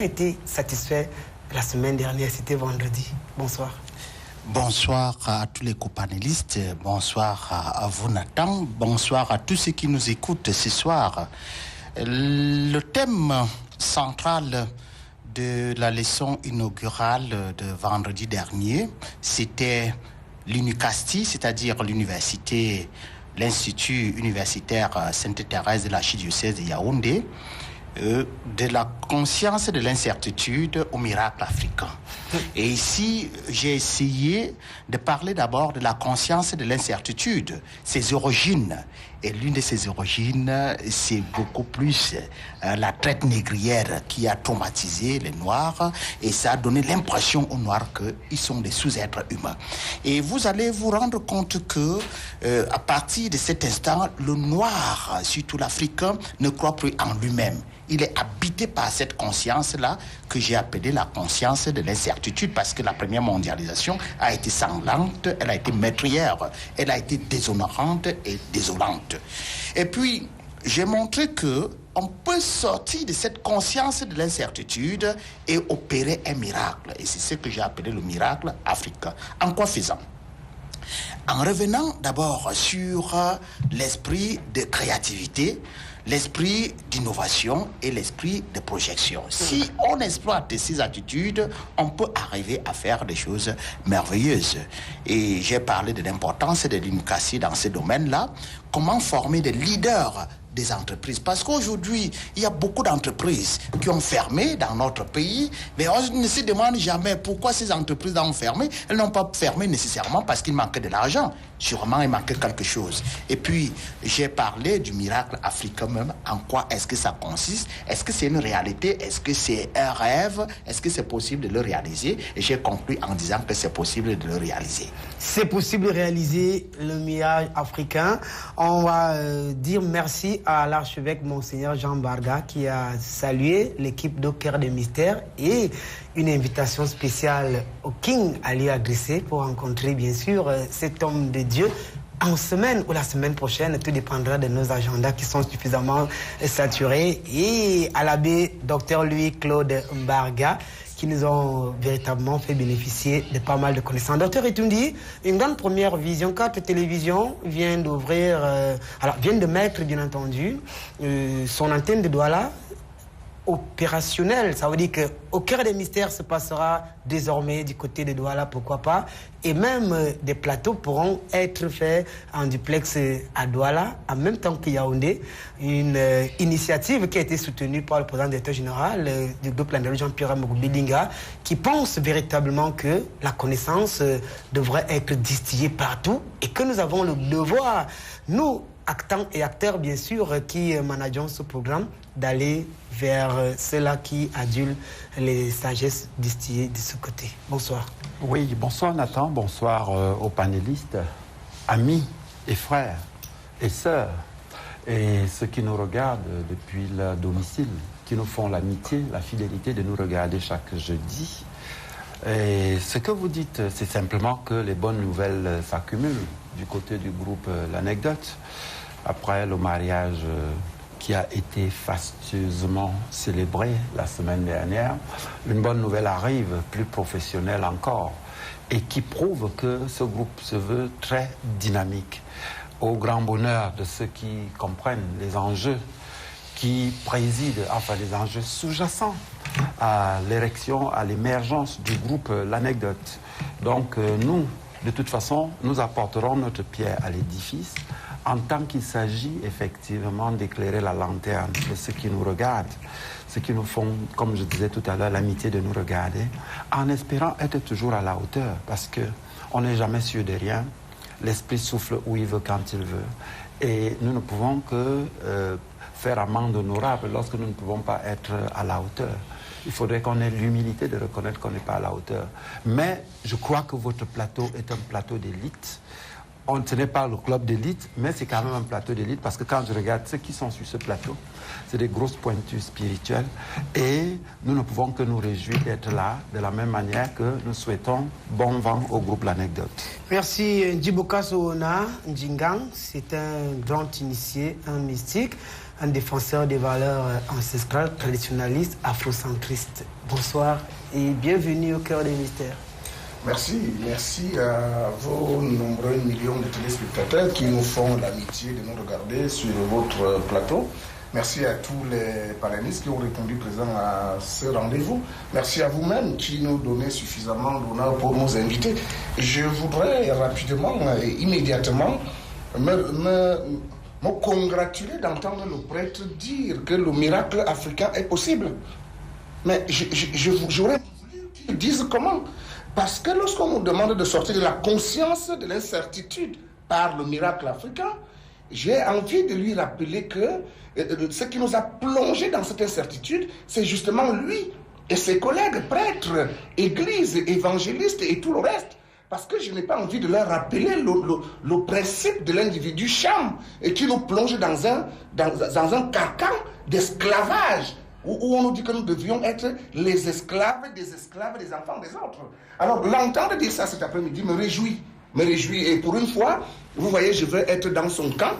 été satisfait la semaine dernière, c'était vendredi. Bonsoir. Bonsoir à tous les copanélistes, bonsoir à vous Nathan, bonsoir à tous ceux qui nous écoutent ce soir. Le thème central de la leçon inaugurale de vendredi dernier, c'était l'UNICASTI, c'est-à-dire l'Institut universitaire Sainte-Thérèse de l'Archidiocèse de Yaoundé, de la conscience de l'incertitude au miracle africain. Et ici, j'ai essayé de parler d'abord de la conscience de l'incertitude, ses origines. Et l'une de ses origines, c'est beaucoup plus la traite négrière qui a traumatisé les Noirs et ça a donné l'impression aux Noirs qu'ils sont des sous-êtres humains. Et vous allez vous rendre compte que à partir de cet instant, le Noir, surtout l'Africain, ne croit plus en lui-même. Il est habité par cette conscience-là que j'ai appelée la conscience de l'incertitude parce que la première mondialisation a été sanglante, elle a été meurtrière, elle a été déshonorante et désolante. Et puis, j'ai montré que on peut sortir de cette conscience de l'incertitude et opérer un miracle. Et c'est ce que j'ai appelé le miracle africain. En quoi faisant ? En revenant d'abord sur l'esprit de créativité, l'esprit d'innovation et l'esprit de projection. Si on exploite ces attitudes, on peut arriver à faire des choses merveilleuses. Et j'ai parlé de l'importance de l'UNICASTI dans ce domaine-là. Comment former des leaders des entreprises. Parce qu'aujourd'hui, il y a beaucoup d'entreprises qui ont fermé dans notre pays, mais on ne se demande jamais pourquoi ces entreprises ont fermé. Elles n'ont pas fermé nécessairement parce qu'il manquait de l'argent. Sûrement, il manquait quelque chose. Et puis, j'ai parlé du miracle africain même. En quoi est-ce que ça consiste? Est-ce que c'est une réalité? Est-ce que c'est un rêve? Est-ce que c'est possible de le réaliser? Et j'ai conclu en disant que c'est possible de le réaliser. C'est possible de réaliser le miracle africain. On va dire merci à l'archevêque Monseigneur Jean Barga qui a salué l'équipe d'Au Cœur des Mystères et une invitation spéciale au King à lui adresser pour rencontrer bien sûr cet homme de Dieu en semaine ou la semaine prochaine. Tout dépendra de nos agendas qui sont suffisamment saturés. Et à l'abbé Dr Louis-Claude Mbarga qui nous ont véritablement fait bénéficier de pas mal de connaissances. Docteur Etundi, une grande première vision, 4 télévisions vient d'ouvrir, vient de mettre bien entendu son antenne de Douala opérationnel. Ça veut dire qu'Au Cœur des Mystères se passera désormais du côté de Douala, pourquoi pas. Et même des plateaux pourront être faits en duplex à Douala, en même temps que Yaoundé. Une initiative qui a été soutenue par le président directeur général du groupe Landelu, Jean-Pierre Mougoubilinga, qui pense véritablement que la connaissance devrait être distillée partout et que nous avons le devoir, nous, actants et acteurs, bien sûr, qui manageons ce programme, d'aller vers ceux-là qui adulent les sagesses distillées de ce côté. Bonsoir. Oui, bonsoir Nathan, bonsoir aux panélistes, amis et frères et sœurs, et ceux qui nous regardent depuis leur domicile, qui nous font l'amitié, la fidélité de nous regarder chaque jeudi. Et ce que vous dites, c'est simplement que les bonnes nouvelles s'accumulent du côté du groupe L'Anecdote. Après le mariage qui a été fastueusement célébré la semaine dernière, une bonne nouvelle arrive, plus professionnelle encore, et qui prouve que ce groupe se veut très dynamique, au grand bonheur de ceux qui comprennent les enjeux qui président, enfin les enjeux sous-jacents à l'érection, à l'émergence du groupe L'Anecdote. Donc nous, de toute façon, nous apporterons notre pierre à l'édifice en tant qu'il s'agit effectivement d'éclairer la lanterne de ceux qui nous regardent, ceux qui nous font, comme je disais tout à l'heure, l'amitié de nous regarder, en espérant être toujours à la hauteur, parce qu'on n'est jamais sûr de rien. L'esprit souffle où il veut, quand il veut. Et nous ne pouvons que faire amende honorable lorsque nous ne pouvons pas être à la hauteur. Il faudrait qu'on ait l'humilité de reconnaître qu'on n'est pas à la hauteur. Mais je crois que votre plateau est un plateau d'élite. Ce n'est pas le club d'élite, mais c'est quand même un plateau d'élite parce que quand je regarde ceux qui sont sur ce plateau, c'est des grosses pointures spirituelles et nous ne pouvons que nous réjouir d'être là de la même manière que nous souhaitons bon vent au groupe L'Anecdote. Merci Djiboka Soona Ndjingang, c'est un grand initié, un mystique. un défenseur des valeurs ancestrales, traditionnalistes, afrocentristes. Bonsoir et bienvenue au cœur des mystères. Merci à vos nombreux millions de téléspectateurs qui nous font l'amitié de nous regarder sur votre plateau. Merci à tous les panélistes qui ont répondu présents à ce rendez-vous. Merci à vous-même qui nous donnez suffisamment d'honneur pour nous inviter. Je voudrais rapidement et immédiatement me congratuler d'entendre le prêtre dire que le miracle africain est possible. Mais j'aurais voulu qu'ils disent comment. Parce que lorsqu'on nous demande de sortir de la conscience de l'incertitude par le miracle africain, j'ai envie de lui rappeler que ce qui nous a plongé dans cette incertitude, c'est justement lui et ses collègues prêtres, églises, évangélistes et tout le reste. Parce que je n'ai pas envie de leur rappeler le principe de l'individu cham et qui nous plonge dans un carcan d'esclavage où on nous dit que nous devions être les esclaves des enfants des autres. Alors, l'entendre dire ça cet après-midi me réjouit. Et pour une fois, vous voyez, je veux être dans son camp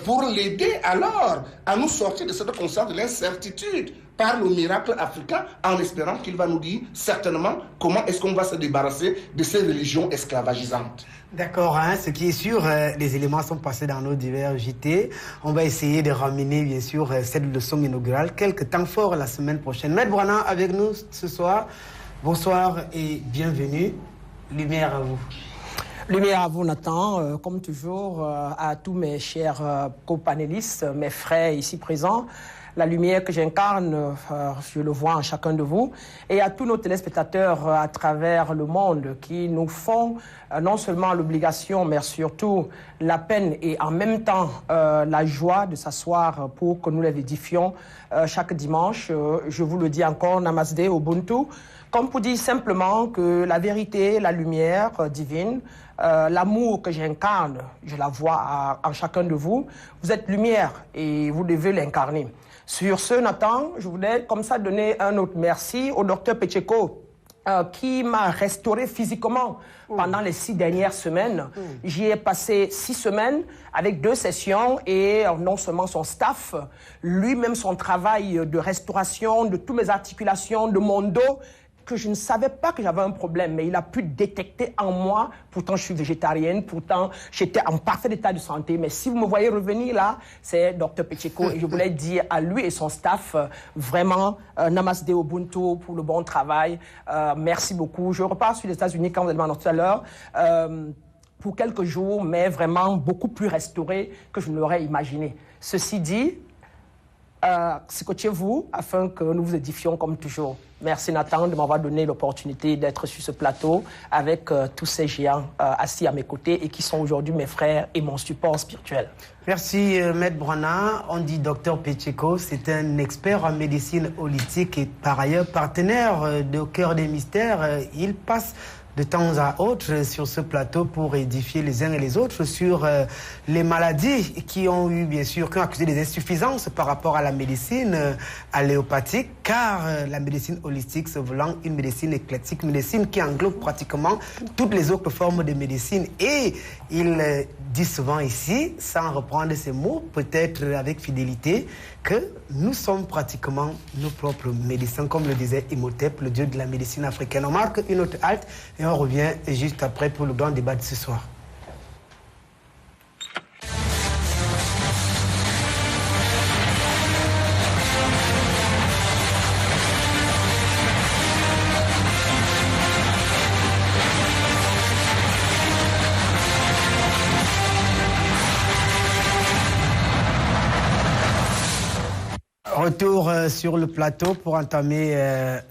pour l'aider alors à nous sortir de cette conscience de l'incertitude par le miracle africain, en espérant qu'il va nous dire certainement comment est-ce qu'on va se débarrasser de ces religions esclavagisantes. D'accord, hein, ce qui est sûr, les éléments sont passés dans nos divers JT. On va essayer de ramener, bien sûr, cette leçon inaugurale quelques temps forts la semaine prochaine. Maître Brana avec nous ce soir. Bonsoir et bienvenue. Lumière à vous. Lumière à vous, Nathan. Comme toujours, à tous mes chers co-panélistes, mes frères ici présents. La lumière que j'incarne, je le vois en chacun de vous, et à tous nos téléspectateurs à travers le monde qui nous font non seulement l'obligation, mais surtout la peine et en même temps la joie de s'asseoir pour que nous les édifions chaque dimanche. Je vous le dis encore, Namaste, Ubuntu, comme pour dire simplement que la vérité, la lumière divine, l'amour que j'incarne, je la vois en chacun de vous. Vous êtes lumière et vous devez l'incarner. Sur ce, Nathan, je voulais comme ça donner un autre merci au docteur Pecheko qui m'a restauré physiquement pendant les 6 dernières semaines. J'y ai passé 6 semaines avec 2 sessions et non seulement son staff, lui-même son travail de restauration de toutes mes articulations, de mon dos, que je ne savais pas que j'avais un problème, mais il a pu détecter en moi. Pourtant, je suis végétarienne, pourtant, j'étais en parfait état de santé. Mais si vous me voyez revenir là, c'est Dr Pecheko. Et je voulais dire à lui et son staff, vraiment, Namaste Ubuntu pour le bon travail. Merci beaucoup. Je repars sur les États-Unis, quand vous allez m'en tout à l'heure, pour quelques jours, mais vraiment beaucoup plus restauré que je ne l'aurais imaginé. Ceci dit, scotchez-vous afin que nous vous édifions comme toujours. Merci Nathan de m'avoir donné l'opportunité d'être sur ce plateau avec tous ces géants assis à mes côtés et qui sont aujourd'hui mes frères et mon support spirituel. Merci Maître Brana. On dit Dr Pecheko, c'est un expert en médecine holistique et par ailleurs partenaire de Cœur des Mystères. Il passe de temps à autre sur ce plateau pour édifier les uns et les autres sur les maladies qui ont eu, bien sûr, qui ont accusé des insuffisances par rapport à la médecine alléopathique, car la médecine holistique se voulant une médecine éclectique, une médecine qui englobe pratiquement toutes les autres formes de médecine. Et il dit souvent ici, sans reprendre ses mots, peut-être avec fidélité, que nous sommes pratiquement nos propres médecins, comme le disait Imhotep, le dieu de la médecine africaine. On marque une autre halte et on revient juste après pour le grand débat de ce soir. Retour sur le plateau pour entamer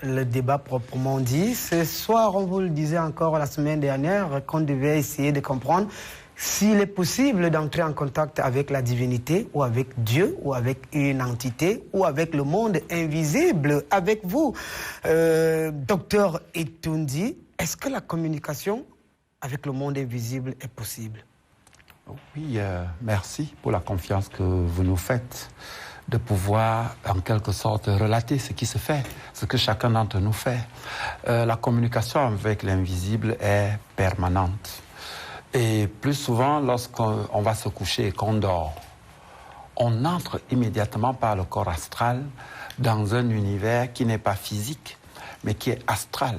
le débat proprement dit. Ce soir, on vous le disait encore la semaine dernière, qu'on devait essayer de comprendre s'il est possible d'entrer en contact avec la divinité ou avec Dieu ou avec une entité ou avec le monde invisible. Avec vous, docteur Etundi, est-ce que la communication avec le monde invisible est possible? Oui, merci pour la confiance que vous nous faites de pouvoir, en quelque sorte, relater ce qui se fait, ce que chacun d'entre nous fait. La communication avec l'invisible est permanente. Et plus souvent, lorsqu'on va se coucher et qu'on dort, on entre immédiatement par le corps astral dans un univers qui n'est pas physique, mais qui est astral,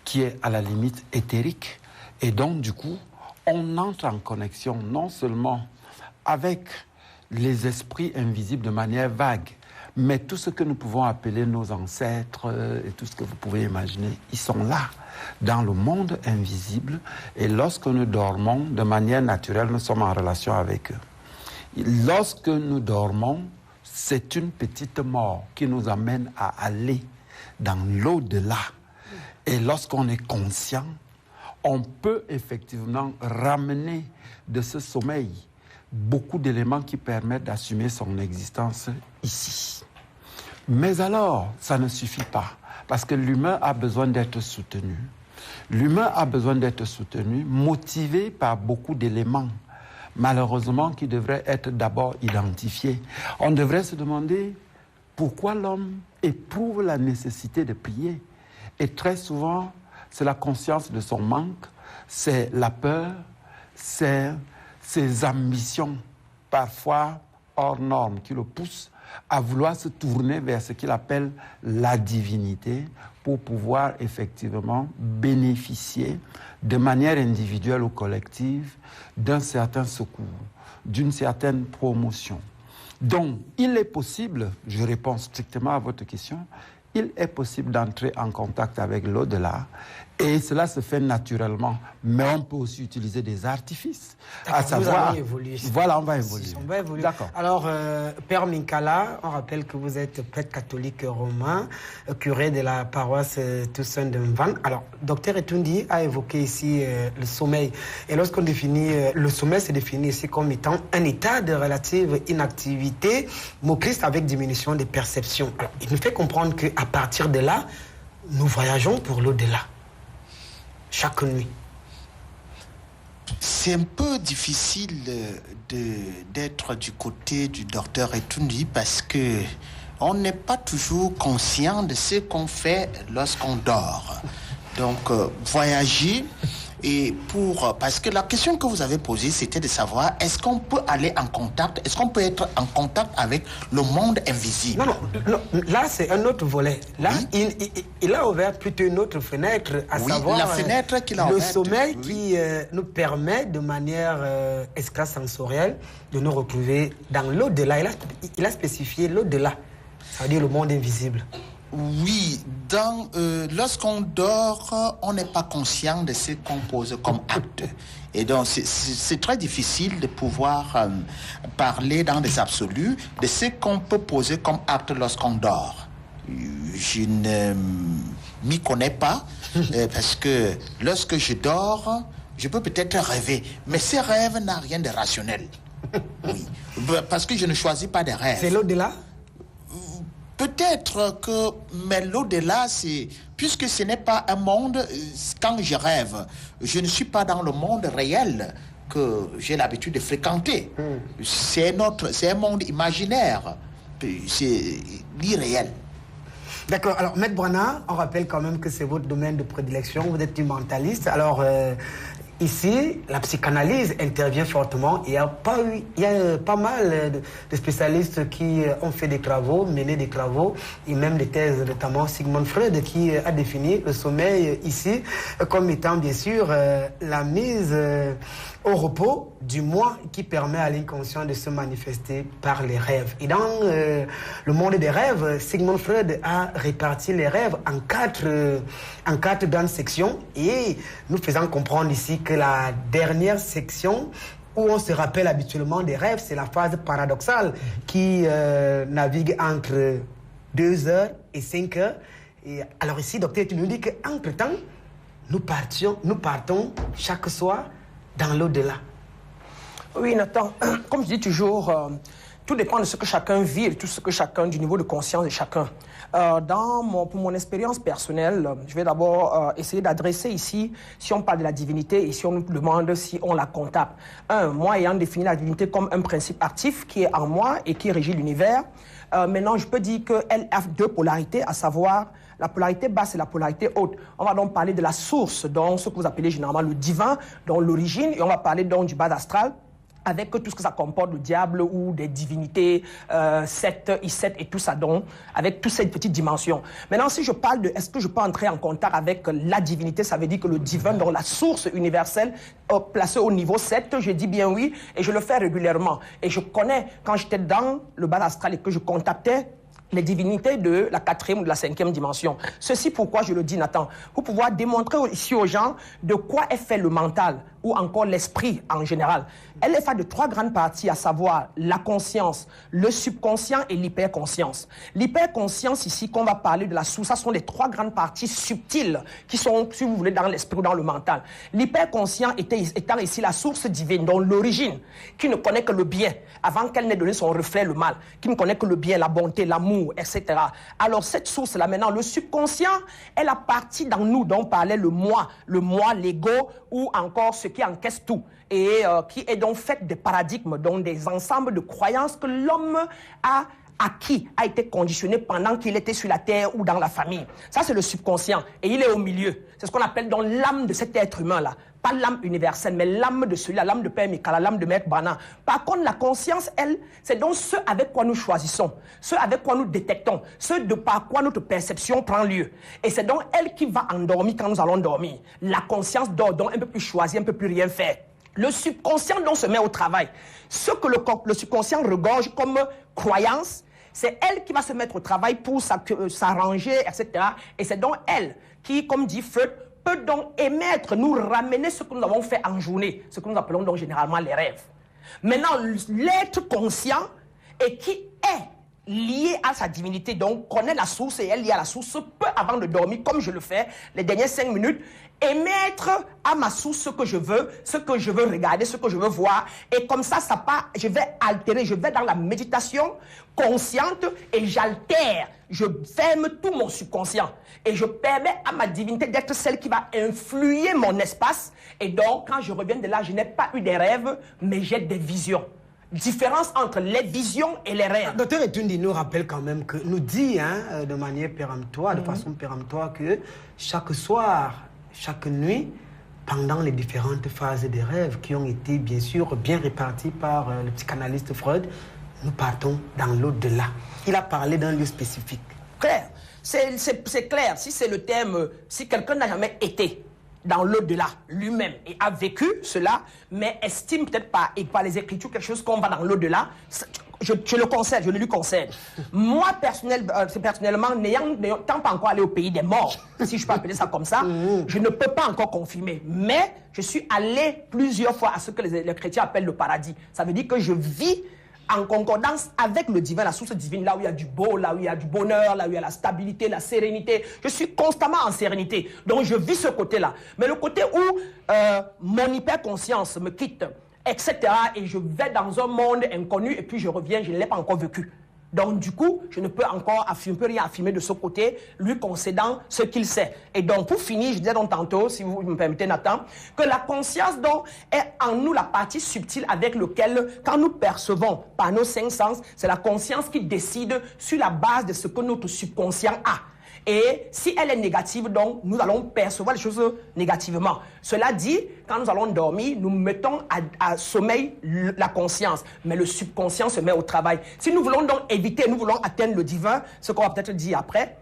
qui est à la limite éthérique. Et donc, du coup, on entre en connexion non seulement avec les esprits invisibles de manière vague, mais tout ce que nous pouvons appeler nos ancêtres et tout ce que vous pouvez imaginer, ils sont là, dans le monde invisible. Et lorsque nous dormons, de manière naturelle, nous sommes en relation avec eux. Lorsque nous dormons, c'est une petite mort qui nous amène à aller dans l'au-delà. Et lorsqu'on est conscient, on peut effectivement ramener de ce sommeil beaucoup d'éléments qui permettent d'assumer son existence ici. Mais alors, ça ne suffit pas, parce que l'humain a besoin d'être soutenu. L'humain a besoin d'être soutenu, motivé par beaucoup d'éléments, malheureusement, qui devraient être d'abord identifiés. On devrait se demander pourquoi l'homme éprouve la nécessité de prier. Et très souvent, c'est la conscience de son manque, c'est la peur, c'est ses ambitions, parfois hors normes, qui le poussent à vouloir se tourner vers ce qu'il appelle la divinité pour pouvoir effectivement bénéficier de manière individuelle ou collective d'un certain secours, d'une certaine promotion. Donc, il est possible, je réponds strictement à votre question, il est possible d'entrer en contact avec l'au-delà et cela se fait naturellement. Mais on peut aussi utiliser des artifices. À savoir, voilà, on va évoluer. D'accord. Alors, Père Minkala, on rappelle que vous êtes prêtre catholique romain, curé de la paroisse Toussaint de Mvan. Alors, Dr Etundi a évoqué ici le sommeil. Et lorsqu'on définit le sommeil, c'est défini ici comme étant un état de relative inactivité, motrice avec diminution des perceptions. Alors, il nous fait comprendre qu'à partir de là, nous voyageons pour l'au-delà. Chaque nuit. C'est un peu difficile d'être du côté du docteur Etundi parce que on n'est pas toujours conscient de ce qu'on fait lorsqu'on dort. Donc, voyager, et parce que la question que vous avez posée, c'était de savoir, est-ce qu'on peut aller en contact, est-ce qu'on peut être en contact avec le monde invisible? Non, là, c'est un autre volet. Là, oui. il a ouvert plutôt une autre fenêtre, à savoir la fenêtre qu'il a le ouverte, sommeil qui nous permet de manière extrasensorielle de nous retrouver dans l'au-delà. Il a spécifié l'au-delà, ça veut dire le monde invisible. Oui, lorsqu'on dort, on n'est pas conscient de ce qu'on pose comme acte. Et donc, c'est très difficile de pouvoir parler dans des absolus de ce qu'on peut poser comme acte lorsqu'on dort. Je ne m'y connais pas, parce que lorsque je dors, je peux peut-être rêver, mais ces rêves n'ont rien de rationnel. Oui, parce que je ne choisis pas des rêves. C'est l'au-delà? Peut-être que, mais l'au-delà, c'est, puisque ce n'est pas un monde, quand je rêve, je ne suis pas dans le monde réel que j'ai l'habitude de fréquenter. C'est un monde imaginaire, c'est l'irréel. D'accord. Alors, Maître Brana, on rappelle quand même que c'est votre domaine de prédilection, vous êtes une mentaliste. Alors, ici, la psychanalyse intervient fortement. Il y a pas mal de spécialistes qui ont fait des travaux, mené des travaux, et même des thèses, notamment Sigmund Freud, qui a défini le sommeil ici comme étant, bien sûr, la mise au repos du moi qui permet à l'inconscient de se manifester par les rêves. Et dans le monde des rêves, Sigmund Freud a réparti les rêves en quatre grandes sections, et nous faisons comprendre ici que la dernière section où on se rappelle habituellement des rêves, c'est la phase paradoxale qui navigue entre 2 heures et 5 heures. Et alors ici, docteur, tu nous dis qu'entre-temps, nous partons chaque soir dans l'au-delà. Oui, Nathan, comme je dis toujours, tout dépend de ce que chacun vit, de tout ce que chacun, du niveau de conscience de chacun. Pour mon expérience personnelle, je vais d'abord essayer d'adresser ici, si on parle de la divinité et si on nous demande si on la comptable. Moi ayant défini la divinité comme un principe actif qui est en moi et qui régit l'univers, maintenant je peux dire qu'elle a 2 polarités, à savoir la polarité basse et la polarité haute. On va donc parler de la source, donc ce que vous appelez généralement le divin, donc l'origine, et on va parler donc du bas astral, avec tout ce que ça comporte, le diable ou des divinités, 7, I7 et tout ça, donc, avec toutes ces petites dimensions. Maintenant, si je parle de est-ce que je peux entrer en contact avec la divinité, ça veut dire que le divin, dans la source universelle, placée au niveau 7, je dis bien oui, et je le fais régulièrement. Et je connais, quand j'étais dans le bas astral et que je contactais les divinités de la 4e ou de la 5e dimension. Ceci pourquoi je le dis, Nathan, pour pouvoir démontrer ici aux gens de quoi est fait le mental ou encore l'esprit en général. Elle est faite de 3 grandes parties, à savoir la conscience, le subconscient et l'hyperconscience. L'hyperconscience ici, qu'on va parler de la source, ça sont les 3 grandes parties subtiles qui sont, si vous voulez, dans l'esprit ou dans le mental. L'hyperconscient étant ici la source divine, dont l'origine, qui ne connaît que le bien, avant qu'elle n'ait donné son reflet, le mal, qui ne connaît que le bien, la bonté, l'amour, etc. Alors cette source-là, maintenant, le subconscient est la partie dans nous dont parlait le moi, l'ego, ou encore ce qui encaisse tout, et qui est donc fait des paradigmes, donc des ensembles de croyances que l'homme a acquis, a été conditionné pendant qu'il était sur la terre ou dans la famille. Ça, c'est le subconscient, et il est au milieu. C'est ce qu'on appelle donc l'âme de cet être humain-là. Pas l'âme universelle, mais l'âme de celui-là, l'âme de Père Mikala, l'âme de Maître Bana. Par contre, la conscience, elle, c'est donc ce avec quoi nous choisissons, ce avec quoi nous détectons, ce de par quoi notre perception prend lieu. Et c'est donc elle qui va endormir quand nous allons dormir. La conscience dort donc un peu plus choisie, un peu plus rien faire. Le subconscient donc se met au travail. Ce que le subconscient regorge comme croyance, c'est elle qui va se mettre au travail pour s'arranger, etc. Et c'est donc elle qui, comme dit Freud, peut donc émettre, nous ramener ce que nous avons fait en journée, ce que nous appelons donc généralement les rêves. Maintenant, l'être conscient et qui est lié à sa divinité, donc connaît la source et est lié à la source, peut avant de dormir, comme je le fais, les dernières 5 minutes, émettre à ma source ce que je veux regarder, ce que je veux voir, et comme ça part, je vais altérer, je vais dans la méditation consciente et j'altère, je ferme tout mon subconscient et je permets à ma divinité d'être celle qui va influer mon espace, et donc quand je reviens de là, je n'ai pas eu des rêves, mais j'ai des visions. Différence entre les visions et les rêves. Docteur Etundi nous rappelle quand même que, nous dit de manière péremptoire, de façon péremptoire, que chaque soir, chaque nuit, pendant les différentes phases des rêves qui ont été bien sûr bien réparties par le psychanalyste Freud, nous partons dans l'au-delà. Il a parlé d'un lieu spécifique. Clair. C'est clair. Si c'est le thème, si quelqu'un n'a jamais été dans l'au-delà lui-même et a vécu cela, mais estime peut-être pas, et par les écritures, quelque chose qu'on va dans l'au-delà, je le concède, je le lui concède. Moi, personnellement, n'étant pas encore allé au pays des morts, si je peux appeler ça comme ça, je ne peux pas encore confirmer. Mais je suis allé plusieurs fois à ce que les chrétiens appellent le paradis. Ça veut dire que je vis en concordance avec le divin, la source divine, là où il y a du beau, là où il y a du bonheur, là où il y a la stabilité, la sérénité. Je suis constamment en sérénité. Donc je vis ce côté-là. Mais le côté où mon hyperconscience me quitte, etc., et je vais dans un monde inconnu, et puis je reviens, je ne l'ai pas encore vécu. Donc du coup, je ne peux encore rien affirmer de ce côté, lui concédant ce qu'il sait. Et donc pour finir, je disais donc tantôt, si vous me permettez Nathan, que la conscience donc est en nous la partie subtile avec laquelle, quand nous percevons par nos 5 sens, c'est la conscience qui décide sur la base de ce que notre subconscient a. Et si elle est négative, donc, nous allons percevoir les choses négativement. Cela dit, quand nous allons dormir, nous mettons à sommeil la conscience, mais le subconscient se met au travail. Si nous voulons donc éviter, nous voulons atteindre le divin, ce qu'on va peut-être dire après,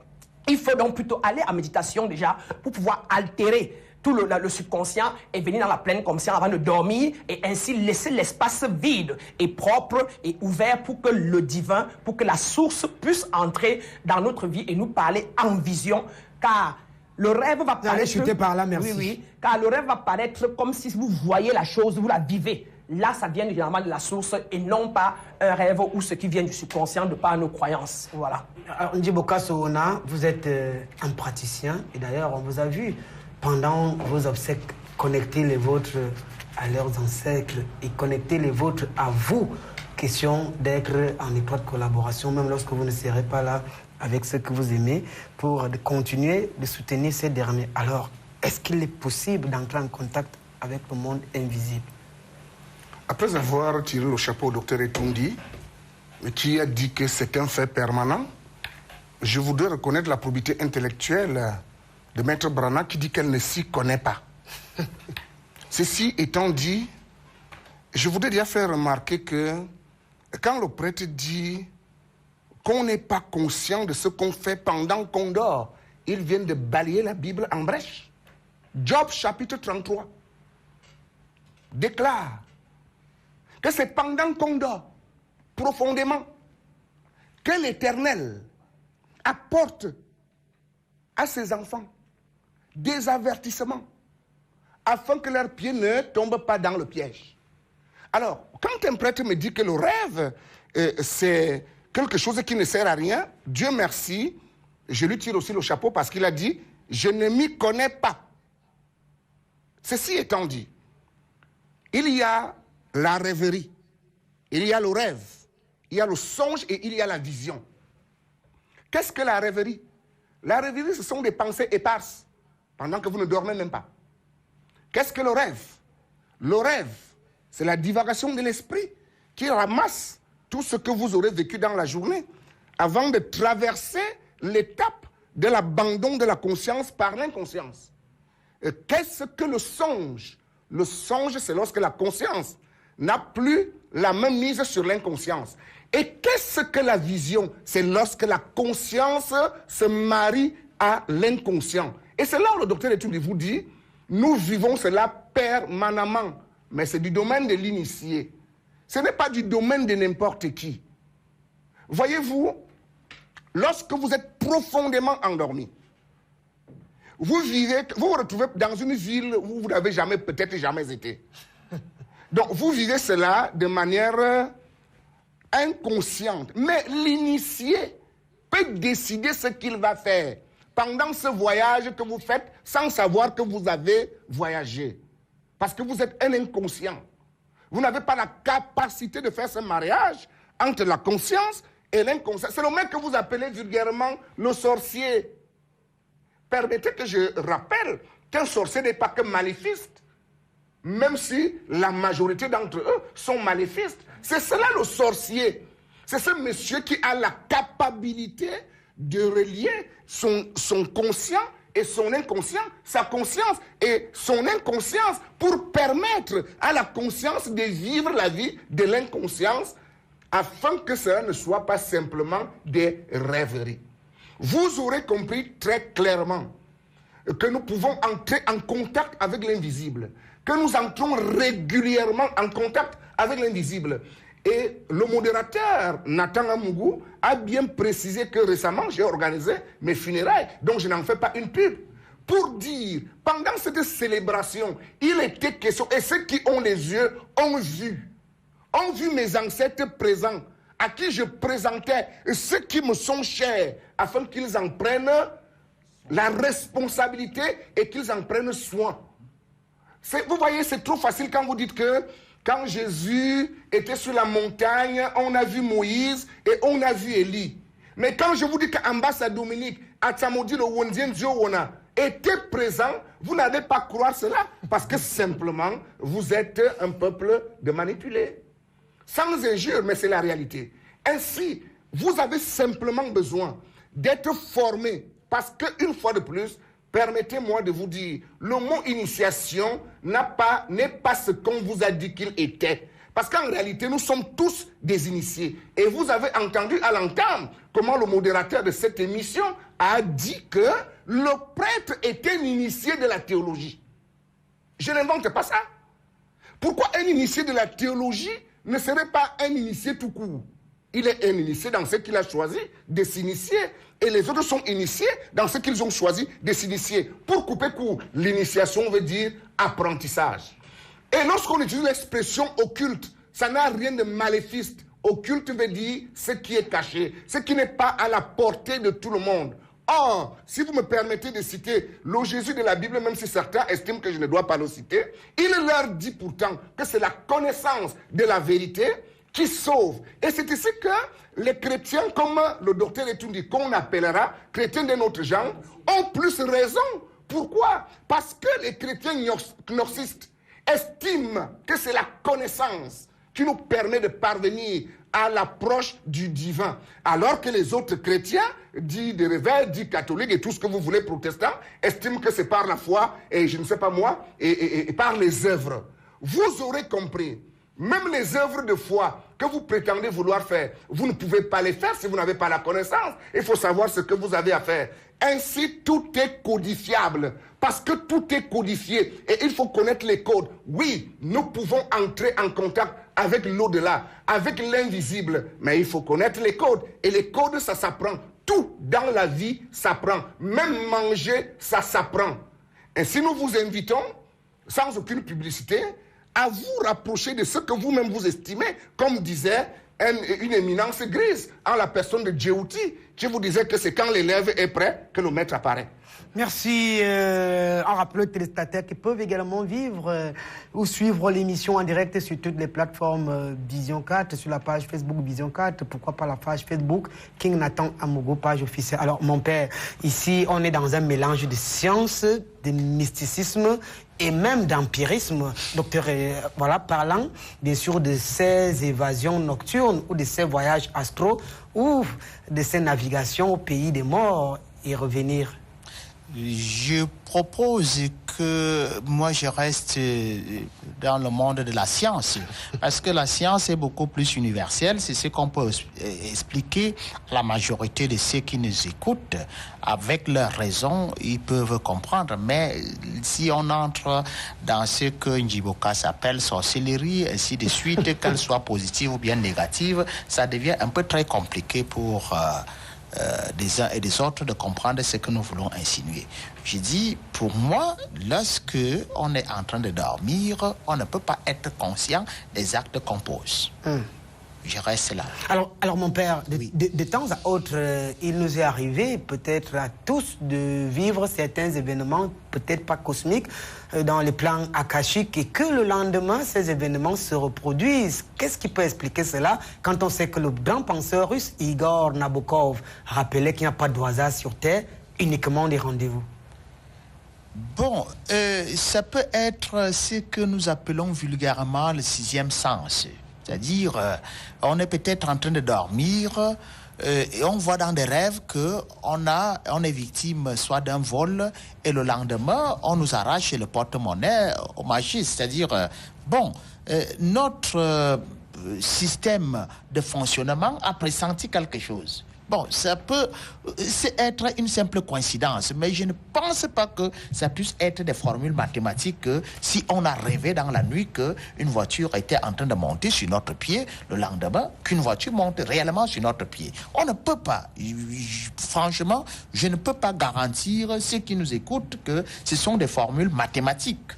il faut donc plutôt aller en méditation déjà pour pouvoir altérer tout le subconscient et venir dans la pleine conscience avant de dormir et ainsi laisser l'espace vide et propre et ouvert pour que le divin, pour que la source puisse entrer dans notre vie et nous parler en vision, car le rêve va paraître... Allez chuter par là, merci. Oui, car le rêve va paraître comme si vous voyez la chose, vous la vivez. Là, ça vient généralement de la source et non pas un rêve ou ce qui vient du subconscient de par nos croyances. Voilà. Ndiboka Sohona, vous êtes un praticien et d'ailleurs, on vous a vu pendant vos obsèques, connecter les vôtres à leurs ancêtres et connecter les vôtres à vous. Question d'être en étroite collaboration, même lorsque vous ne serez pas là avec ceux que vous aimez, pour continuer de soutenir ces derniers. Alors, est-ce qu'il est possible d'entrer en contact avec le monde invisible? Après avoir tiré le chapeau au docteur Etundi, qui a dit que c'est un fait permanent, je voudrais reconnaître la probité intellectuelle de Maître Brana qui dit qu'elle ne s'y connaît pas. Ceci étant dit, je voudrais déjà faire remarquer que quand le prêtre dit qu'on n'est pas conscient de ce qu'on fait pendant qu'on dort, il vient de balayer la Bible en brèche. Job chapitre 33 déclare que c'est pendant qu'on dort profondément que l'Éternel apporte à ses enfants des avertissements afin que leurs pieds ne tombent pas dans le piège. Alors, quand un prêtre me dit que le rêve, c'est quelque chose qui ne sert à rien, Dieu merci, je lui tire aussi le chapeau parce qu'il a dit « Je ne m'y connais pas ». Ceci étant dit, il y a la rêverie, il y a le rêve, il y a le songe et il y a la vision. Qu'est-ce que la rêverie? La rêverie, ce sont des pensées éparses, pendant que vous ne dormez même pas. Qu'est-ce que le rêve? Le rêve, c'est la divagation de l'esprit qui ramasse tout ce que vous aurez vécu dans la journée avant de traverser l'étape de l'abandon de la conscience par l'inconscience. Qu'est-ce que le songe? Le songe, c'est lorsque la conscience n'a plus la main mise sur l'inconscience. Et qu'est-ce que la vision? C'est lorsque la conscience se marie à l'inconscient. Et c'est là où le docteur Etumbi vous dit, nous vivons cela permanemment, mais c'est du domaine de l'initié. Ce n'est pas du domaine de n'importe qui. Voyez-vous, lorsque vous êtes profondément endormi, vous vous retrouvez dans une ville où vous n'avez peut-être jamais été. Donc vous vivez cela de manière inconsciente. Mais l'initié peut décider ce qu'il va faire pendant ce voyage que vous faites sans savoir que vous avez voyagé. Parce que vous êtes un inconscient. Vous n'avez pas la capacité de faire ce mariage entre la conscience et l'inconscient. C'est le mec que vous appelez vulgairement le sorcier. Permettez que je rappelle qu'un sorcier n'est pas que maléfiste, même si la majorité d'entre eux sont maléfistes. C'est cela le sorcier. C'est ce monsieur qui a la capacité de relier son conscient et son inconscient, sa conscience et son inconscience pour permettre à la conscience de vivre la vie de l'inconscience afin que cela ne soit pas simplement des rêveries. Vous aurez compris très clairement que nous pouvons entrer en contact avec l'invisible, que nous entrons régulièrement en contact avec l'invisible. Et le modérateur Nathan Amougou a bien précisé que récemment j'ai organisé mes funérailles, donc je n'en fais pas une pub, pour dire, pendant cette célébration, il était question, et ceux qui ont les yeux ont vu mes ancêtres présents, à qui je présentais ceux qui me sont chers, afin qu'ils en prennent la responsabilité et qu'ils en prennent soin. Vous voyez, c'est trop facile quand vous dites que quand Jésus était sur la montagne, on a vu Moïse et on a vu Élie. Mais quand je vous dis qu'Ambassa Dominique, Atsamodi le Wondien Diowona était présent, vous n'allez pas croire cela parce que simplement vous êtes un peuple de manipulés. Sans injure, mais c'est la réalité. Ainsi, vous avez simplement besoin d'être formé parce qu'une fois de plus, permettez-moi de vous dire, le mot initiation n'est pas ce qu'on vous a dit qu'il était. Parce qu'en réalité, nous sommes tous des initiés. Et vous avez entendu à l'entame comment le modérateur de cette émission a dit que le prêtre était un initié de la théologie. Je n'invente pas ça. Pourquoi un initié de la théologie ne serait pas un initié tout court? Il est un initié dans ce qu'il a choisi de s'initier. Et les autres sont initiés dans ce qu'ils ont choisi de s'initier. Pour couper court, l'initiation veut dire apprentissage. Et lorsqu'on utilise l'expression occulte, ça n'a rien de maléfique. Occulte veut dire ce qui est caché, ce qui n'est pas à la portée de tout le monde. Or, si vous me permettez de citer le Jésus de la Bible, même si certains estiment que je ne dois pas le citer, il leur dit pourtant que c'est la connaissance de la vérité qui sauve. Et c'est ici que les chrétiens, comme le docteur Etumbi, qu'on appellera chrétiens de notre genre, ont plus raison. Pourquoi? Parce que les chrétiens gnostiques estiment que c'est la connaissance qui nous permet de parvenir à l'approche du divin. Alors que les autres chrétiens, dits de réveil, dits catholiques et tout ce que vous voulez protestants, estiment que c'est par la foi et je ne sais pas moi, et par les œuvres. Vous aurez compris Même les œuvres de foi que vous prétendez vouloir faire, vous ne pouvez pas les faire si vous n'avez pas la connaissance. Il faut savoir ce que vous avez à faire. Ainsi, tout est codifiable. Parce que tout est codifié et il faut connaître les codes. Oui, nous pouvons entrer en contact avec l'au-delà, avec l'invisible. Mais il faut connaître les codes. Et les codes, ça s'apprend. Tout dans la vie s'apprend. Même manger, ça s'apprend. Ainsi, nous vous invitons, sans aucune publicité, à vous rapprocher de ce que vous-même vous estimez, comme disait une éminence grise, en la personne de Djéhouti, qui vous disait que c'est quand l'élève est prêt que le maître apparaît. Merci. En rappelant aux téléspectateurs qui peuvent également vivre ou suivre l'émission en direct sur toutes les plateformes Vision 4, sur la page Facebook Vision 4, pourquoi pas la page Facebook King Nathan Amogo, page officielle. Alors, mon père, ici, on est dans un mélange de science, de mysticisme et même d'empirisme. Docteur, voilà, parlant bien sûr de ces évasions nocturnes ou de ces voyages astraux ou de ces navigations au pays des morts et revenir. Je propose que moi je reste dans le monde de la science, parce que la science est beaucoup plus universelle. C'est ce qu'on peut expliquer à la majorité de ceux qui nous écoutent. Avec leurs raisons, ils peuvent comprendre. Mais si on entre dans ce que Njiboka s'appelle sorcellerie, ainsi de suite, qu'elle soit positive ou bien négative, ça devient un peu très compliqué pour... des uns et des autres de comprendre ce que nous voulons insinuer. Je dis, pour moi, lorsque on est en train de dormir, on ne peut pas être conscient des actes qu'on pose. Je reste là. Alors mon père, Oui. de temps à autre, il nous est arrivé, peut-être à tous, de vivre certains événements, peut-être pas cosmiques, dans les plans akashiques, et que le lendemain, ces événements se reproduisent. Qu'est-ce qui peut expliquer cela quand on sait que le grand penseur russe, Igor Nabokov, rappelait qu'il n'y a pas de hasard sur Terre, uniquement des rendez-vous? Bon, ça peut être ce que nous appelons vulgairement le sixième sens. C'est-à-dire, on est peut-être en train de dormir et on voit dans des rêves qu'on est victime soit d'un vol et le lendemain, on nous arrache le porte-monnaie au magie. C'est-à-dire, notre système de fonctionnement a pressenti quelque chose. Bon, ça peut être une simple coïncidence, mais je ne pense pas que ça puisse être des formules mathématiques que si on a rêvé dans la nuit qu'une voiture était en train de monter sur notre pied, le lendemain, qu'une voiture monte réellement sur notre pied. On ne peut pas, franchement, je ne peux pas garantir ceux qui nous écoutent que ce sont des formules mathématiques.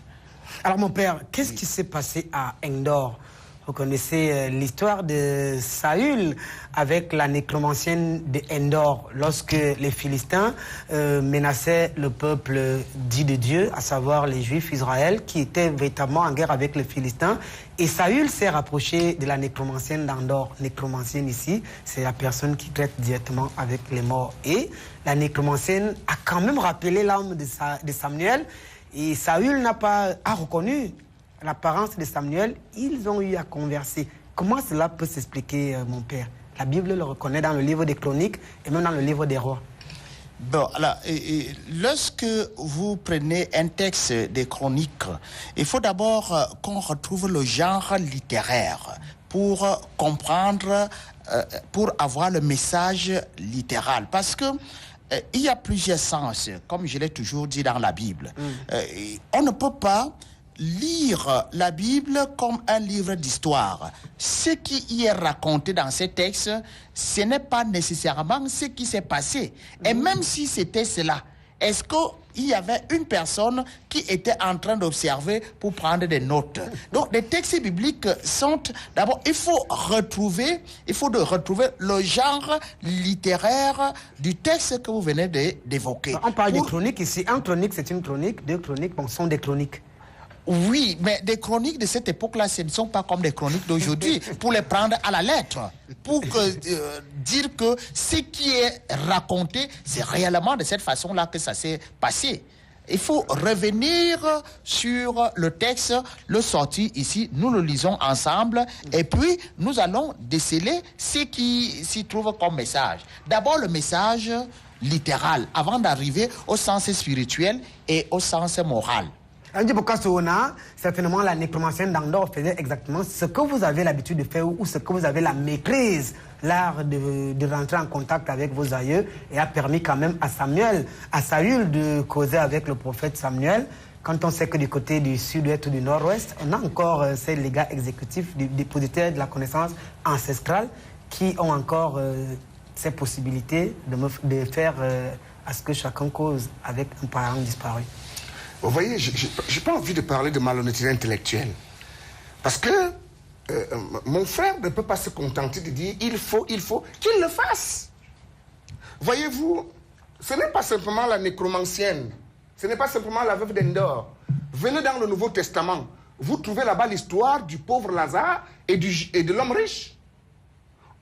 Alors mon père, qu'est-ce qui s'est passé à Endor? Vous connaissez l'histoire de Saül avec la nécromancienne de Endor, lorsque les Philistins menaçaient le peuple dit de Dieu, à savoir les Juifs Israël, qui étaient véritablement en guerre avec les Philistins. Et Saül s'est rapproché de la nécromancienne d'Endor. Nécromancienne ici, c'est la personne qui traite directement avec les morts. Et la nécromancienne a quand même rappelé l'âme de Samuel, et Saül n'a pas reconnu l'apparence de Samuel. Ils ont eu à converser. Comment cela peut s'expliquer, mon père? La Bible le reconnaît dans le livre des Chroniques et même dans le livre des Rois. Bon, alors, lorsque vous prenez un texte des Chroniques, il faut d'abord qu'on retrouve le genre littéraire pour comprendre, pour avoir le message littéral. Parce que il y a plusieurs sens, comme je l'ai toujours dit dans la Bible. On ne peut pas lire la Bible comme un livre d'histoire. Ce qui y est raconté dans ces textes, ce n'est pas nécessairement ce qui s'est passé. Et même si c'était cela, est-ce qu'il y avait une personne qui était en train d'observer pour prendre des notes? Donc, les textes bibliques sont... D'abord, il faut retrouver le genre littéraire du texte que vous venez d'évoquer. On parle de chroniques ici. Un chronique, c'est une chronique. Deux chroniques, sont des chroniques. Oui, mais des chroniques de cette époque-là, ce ne sont pas comme des chroniques d'aujourd'hui, pour les prendre à la lettre, pour dire que ce qui est raconté, c'est réellement de cette façon-là que ça s'est passé. Il faut revenir sur le texte, le sortir ici, nous le lisons ensemble, et puis nous allons déceler ce qui s'y trouve comme message. D'abord le message littéral, avant d'arriver au sens spirituel et au sens moral. Andy Bokassouna, certainement la nécromancienne d'Andorre faisait exactement ce que vous avez l'habitude de faire ou ce que vous avez la maîtrise, l'art de rentrer en contact avec vos aïeux, et a permis quand même à Saül de causer avec le prophète Samuel. Quand on sait que du côté du sud-ouest ou du nord-ouest, on a encore ces légats exécutifs du dépositaire de la connaissance ancestrale qui ont encore ces possibilités de faire à ce que chacun cause avec un parent disparu. Vous voyez, je n'ai pas envie de parler de malhonnêteté intellectuelle. Parce que mon frère ne peut pas se contenter de dire il faut qu'il le fasse. Voyez-vous, ce n'est pas simplement la nécromancienne, ce n'est pas simplement la veuve d'Endor. Venez dans le Nouveau Testament, vous trouvez là-bas l'histoire du pauvre Lazare et de l'homme riche.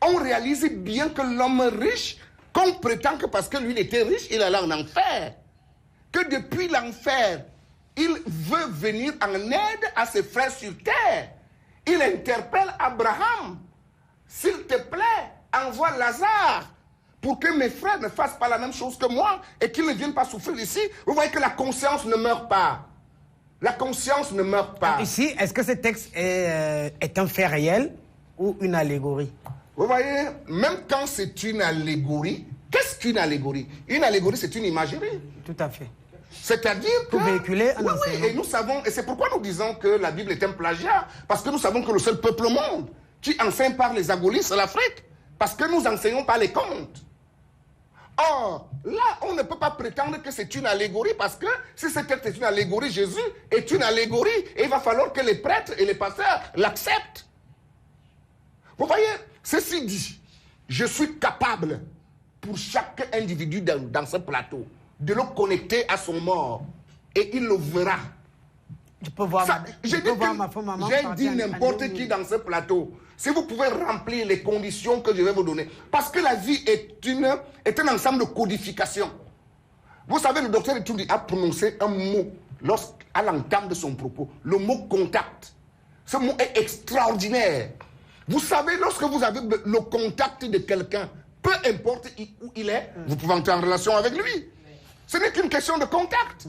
On réalise bien que l'homme riche, qu'on prétend que parce que lui il était riche, il allait en enfer. Que depuis l'enfer, il veut venir en aide à ses frères sur terre. Il interpelle Abraham. S'il te plaît, envoie Lazare pour que mes frères ne fassent pas la même chose que moi et qu'ils ne viennent pas souffrir ici. Vous voyez que la conscience ne meurt pas. La conscience ne meurt pas. Ici, est-ce que ce texte est un fait réel ou une allégorie? Vous voyez, même quand c'est une allégorie, qu'est-ce qu'une allégorie? Une allégorie, c'est une imagerie. Tout à fait. C'est-à-dire que... Pour véhiculer un enseignement. Oui, et nous savons, et c'est pourquoi nous disons que la Bible est un plagiat, parce que nous savons que le seul peuple au monde qui enseigne par les agolis, c'est l'Afrique, parce que nous enseignons par les contes. Or, là, on ne peut pas prétendre que c'est une allégorie, parce que si ce texte est une allégorie, Jésus est une allégorie, et il va falloir que les prêtres et les pasteurs l'acceptent. Vous voyez, ceci dit, je suis capable, pour chaque individu dans ce plateau, de le connecter à son mort. Et il le verra. Je peux voir ma femme, maman. J'ai dit n'importe qui dans ce plateau. Si vous pouvez remplir les conditions que je vais vous donner. Parce que la vie est un ensemble de codifications. Vous savez, le docteur Etoundi a prononcé un mot à l'entame de son propos. Le mot contact. Ce mot est extraordinaire. Vous savez, lorsque vous avez le contact de quelqu'un, peu importe où il est, vous pouvez entrer en relation avec lui. Ce n'est qu'une question de contact.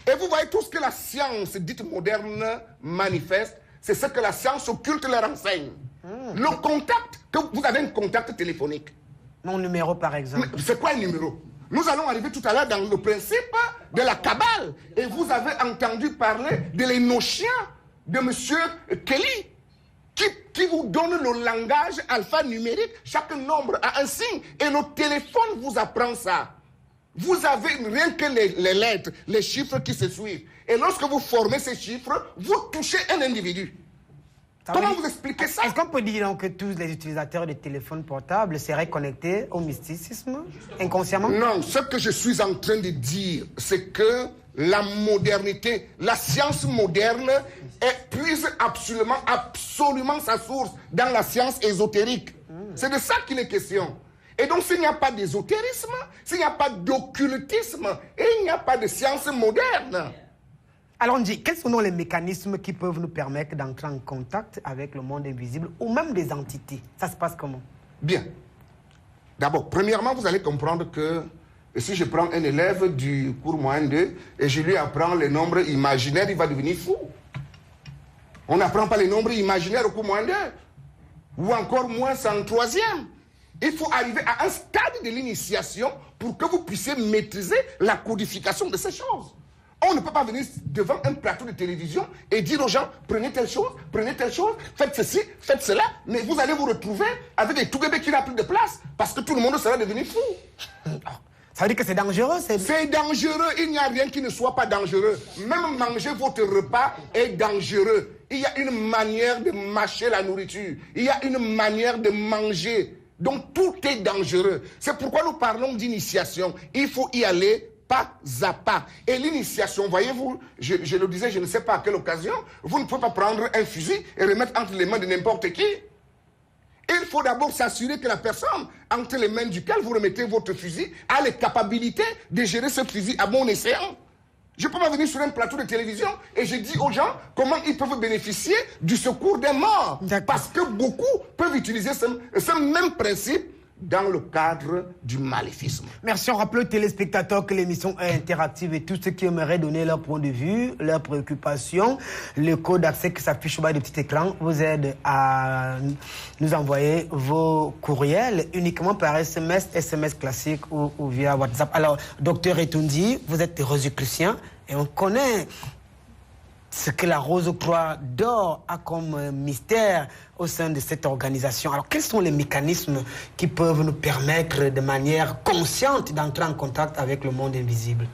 Et vous voyez tout ce que la science dite moderne manifeste, c'est ce que la science occulte leur enseigne. Le contact, que vous avez un contact téléphonique. Mon numéro par exemple. C'est quoi un numéro? Nous allons arriver tout à l'heure dans le principe de la Kabbale. Et vous avez entendu parler de l'énochien de M. Kelly, qui vous donne le langage alphanumérique. Chaque nombre a un signe. Et le téléphone vous apprend ça. Vous avez rien que les lettres, les chiffres qui se suivent. Et lorsque vous formez ces chiffres, vous touchez un individu. Comment vous expliquez ça? Est-ce qu'on peut dire donc que tous les utilisateurs de téléphones portables seraient connectés au mysticisme inconsciemment? Non, ce que je suis en train de dire, c'est que la modernité, la science moderne puise absolument sa source dans la science ésotérique. C'est de ça qu'il est question. Et donc, s'il n'y a pas d'ésotérisme, s'il n'y a pas d'occultisme, et il n'y a pas de science moderne. Alors, on dit, quels sont les mécanismes qui peuvent nous permettre d'entrer en contact avec le monde invisible ou même des entités? Ça se passe comment? Bien. D'abord, premièrement, vous allez comprendre que si je prends un élève du cours moyen 2 et je lui apprends les nombres imaginaires, il va devenir fou. On n'apprend pas les nombres imaginaires au cours moyen 2. Ou encore moins en troisième. Il faut arriver à un stade de l'initiation pour que vous puissiez maîtriser la codification de ces choses. On ne peut pas venir devant un plateau de télévision et dire aux gens, prenez telle chose, faites ceci, faites cela, mais vous allez vous retrouver avec des tout-bébés qui n'ont plus de place parce que tout le monde sera devenu fou. Ça veut dire que c'est dangereux? C'est dangereux, il n'y a rien qui ne soit pas dangereux. Même manger votre repas est dangereux. Il y a une manière de mâcher la nourriture, il y a une manière de manger. Donc tout est dangereux. C'est pourquoi nous parlons d'initiation. Il faut y aller pas à pas. Et l'initiation, voyez-vous, je le disais, je ne sais pas à quelle occasion, vous ne pouvez pas prendre un fusil et remettre entre les mains de n'importe qui. Il faut d'abord s'assurer que la personne, entre les mains duquel vous remettez votre fusil, a les capacités de gérer ce fusil à bon escient. Je ne peux pas venir sur un plateau de télévision et je dis aux gens comment ils peuvent bénéficier du secours des morts. Parce que beaucoup peuvent utiliser ce même principe dans le cadre du maléfisme. Merci, on rappelle aux téléspectateurs que l'émission est interactive et tous ceux qui aimeraient donner leur point de vue, leurs préoccupations, le code d'accès qui s'affiche au bas du petit écran vous aide à nous envoyer vos courriels uniquement par SMS classique ou via WhatsApp. Alors, docteur Etundi, vous êtes rosicrucien et on connaît ce que la Rose-Croix d'Or a comme mystère au sein de cette organisation. Alors, quels sont les mécanismes qui peuvent nous permettre de manière consciente d'entrer en contact avec le monde invisible?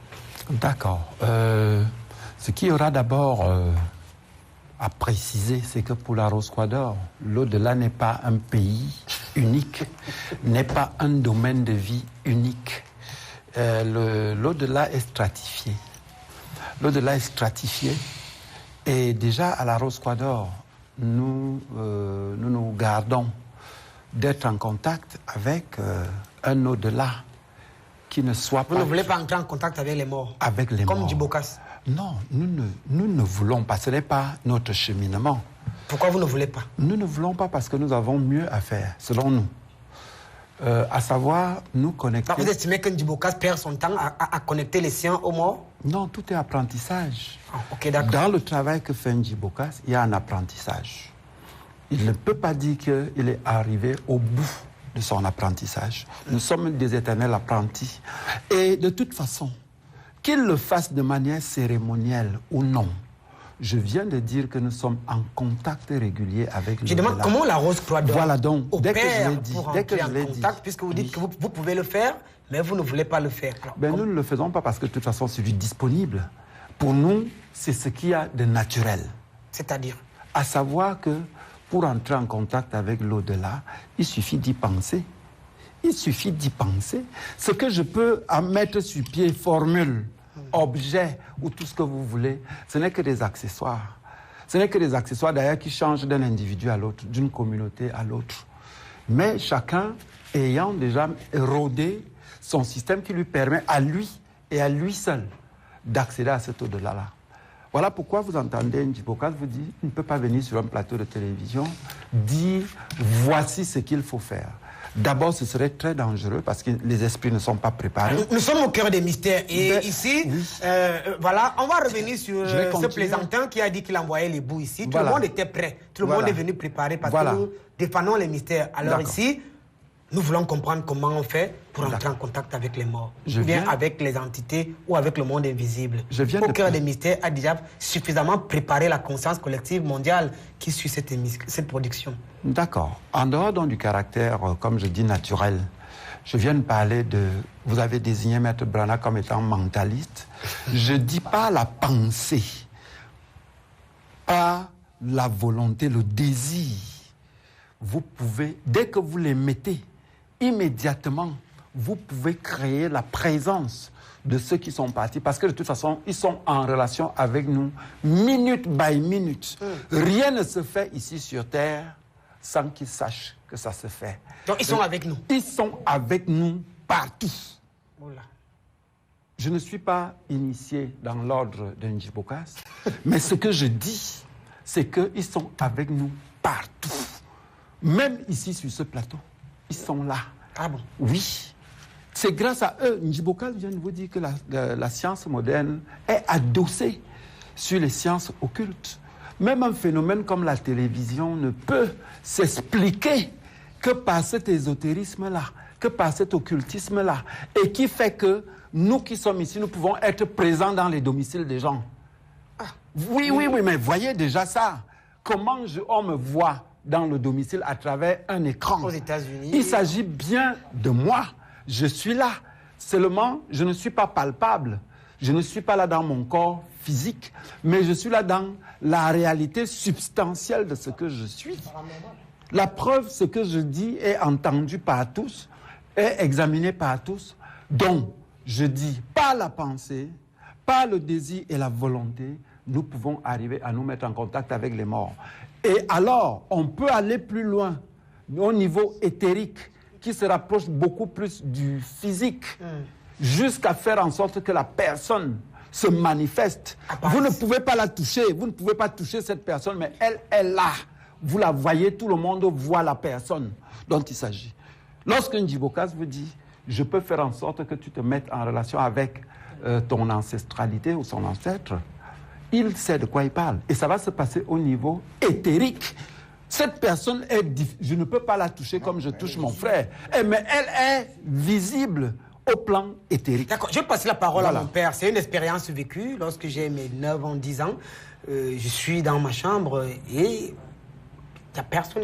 D'accord. Ce qu'il y aura d'abord à préciser, c'est que pour la Rose-Croix d'Or, l'au-delà n'est pas un pays unique, n'est pas un domaine de vie unique. L'au-delà est stratifié. L'au-delà est stratifié. Et déjà, à la Rose-Croix d'Or, nous gardons d'être en contact avec un au-delà qui ne soit pas... Vous ne voulez pas entrer en contact avec les morts? Avec les morts. Comme Djibokas? Non, nous ne voulons pas. Ce n'est pas notre cheminement. Pourquoi vous ne voulez pas? Nous ne voulons pas parce que nous avons mieux à faire, selon nous. À savoir, nous connecter... Vous estimez que Djibokas perd son temps à connecter les siens aux morts? Non, tout est apprentissage. Ok, d'accord. Dans le travail que fait Djibokas, il y a un apprentissage. Il ne peut pas dire qu'il est arrivé au bout de son apprentissage. Nous sommes des éternels apprentis. Et de toute façon, qu'il le fasse de manière cérémonielle ou non, je viens de dire que nous sommes en contact régulier avec le... Je demande comment la Rose-Croix d'Or voilà donc, opère dès que je l'ai dit, pour dès que entrer je l'ai en contact, puisque vous dites que vous pouvez le faire, mais vous ne voulez pas le faire. Alors, nous ne le faisons pas parce que de toute façon, c'est du disponible. Pour nous, c'est ce qu'il y a de naturel. C'est-à-dire? À savoir que pour entrer en contact avec l'au-delà, il suffit d'y penser. Il suffit d'y penser. Ce que je peux mettre sur pied, formule, objet ou tout ce que vous voulez, ce n'est que des accessoires. Ce n'est que des accessoires d'ailleurs qui changent d'un individu à l'autre, d'une communauté à l'autre. Mais chacun ayant déjà rodé son système qui lui permet à lui et à lui seul d'accéder à cet au-delà-là. Voilà pourquoi vous entendez Djibokas vous dire, il ne peut pas venir sur un plateau de télévision, dire voici ce qu'il faut faire. D'abord, ce serait très dangereux parce que les esprits ne sont pas préparés. Nous sommes au cœur des mystères. Et ici, oui. Voilà, on va revenir sur ce plaisantin qui a dit qu'il envoyait les bouts ici. Tout le monde était prêt. Tout le monde est venu préparer parce que nous défendons les mystères. Alors ici, nous voulons comprendre comment on fait pour entrer en contact avec les morts. Ou bien avec les entités ou avec le monde invisible. Au cœur des mystères a déjà suffisamment préparé la conscience collective mondiale qui suit cette production. D'accord. En dehors donc du caractère, comme je dis, naturel, je viens de parler de... Vous avez désigné Maître Brana comme étant mentaliste. Je ne dis pas la pensée, pas la volonté, le désir. Vous pouvez, dès que vous les mettez, immédiatement, vous pouvez créer la présence de ceux qui sont partis. Parce que de toute façon, ils sont en relation avec nous, minute by minute. Rien ne se fait ici sur Terre sans qu'ils sachent que ça se fait. Donc ils sont avec nous? Ils sont avec nous partout. Oula. Je ne suis pas initié dans l'ordre d'un Djibokas, mais ce que je dis, c'est qu'ils sont avec nous partout. Même ici sur ce plateau, ils sont là. Ah bon? Oui. C'est grâce à eux. Djibokas vient de vous dire que la science moderne est adossée sur les sciences occultes. Même un phénomène comme la télévision ne peut s'expliquer que par cet ésotérisme-là, que par cet occultisme-là, et qui fait que nous qui sommes ici, nous pouvons être présents dans les domiciles des gens. Oui, mais voyez déjà ça. Comment on me voit dans le domicile à travers un écran. Aux États-Unis. Il s'agit bien de moi. Je suis là. Seulement, je ne suis pas palpable. Je ne suis pas là dans mon corps physique, mais je suis là dans la réalité substantielle de ce que je suis. La preuve, ce que je dis est entendu par tous, est examiné par tous. Donc, je dis, par la pensée, par le désir et la volonté, nous pouvons arriver à nous mettre en contact avec les morts. Et alors, on peut aller plus loin, au niveau éthérique, qui se rapproche beaucoup plus du physique, jusqu'à faire en sorte que la personne se manifeste. Vous ne pouvez pas la toucher, vous ne pouvez pas toucher cette personne, mais elle est là. Vous la voyez, tout le monde voit la personne dont il s'agit. Lorsqu'un Djibokaz vous dit, je peux faire en sorte que tu te mettes en relation avec ton ancestralité ou son ancêtre, il sait de quoi il parle. Et ça va se passer au niveau éthérique. Cette personne je ne peux pas la toucher comme je touche mon frère, mais elle est visible au plan éthérique. D'accord, je passe la parole à mon père. C'est une expérience vécue. Lorsque j'ai mes 9 ans, 10 ans, je suis dans ma chambre et il n'y a personne